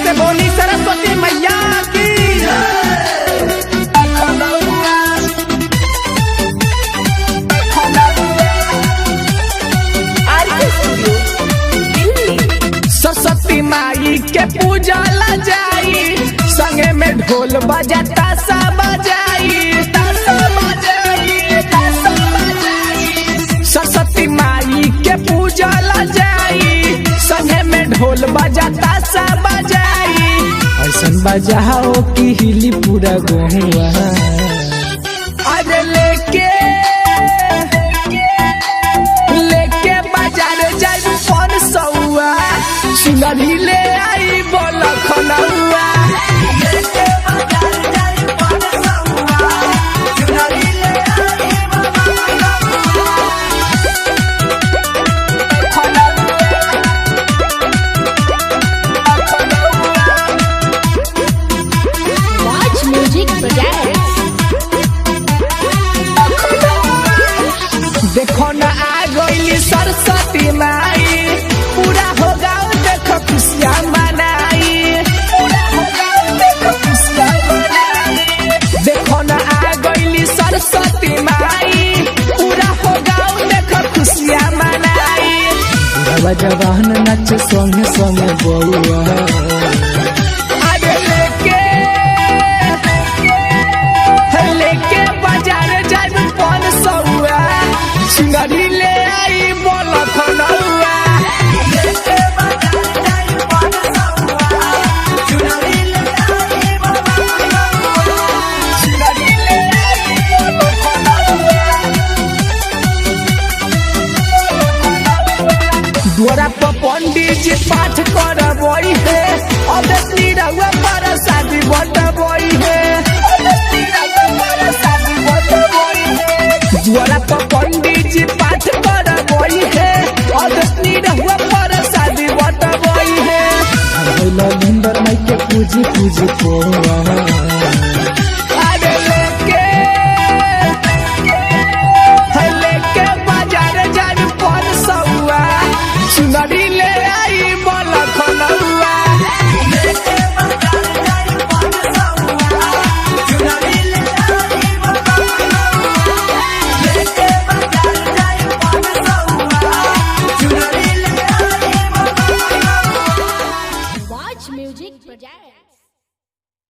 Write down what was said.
से बोली सरस्वती मैया की। सरस्वती माई के पूजा ला जाई, संगे में ढोल बजाता सा बजाई, सरस्वती माई के पूजा ला जाई, संगे में ढोल बजाता सा बजाई। ऐसन बजाओ कि हिली पूरा गहुआ। अरे लेके बाजार जाई पन सौआ, सुनरी ले आई बोल खनौआ। देखो न आ गईली सरस्वती माई, पूरा हो गाँव देखो खुशियाँ मनाई, पूरा हो गाँव देखो खुशियाँ मनाई। देखो न आ गईली सरस्वती माई, पूरा हो गाँव देखो खुशियाँ मनाई। बुढ़वा जवान नाच संगे संगे बउआ। अरे लेके बाजार जाई पन सौआ, सुनरी ले आई बोल खनौआ। द्वारा पर पंडित जी पाठ करबई है, अबेती रहुआ पर शादी बटबई है, द्वारा पर पंडित जी पाठ करबई है, अबेती रहुआ पर शादी बटबई है। भैला भिंडर माई के पूजी पूजी को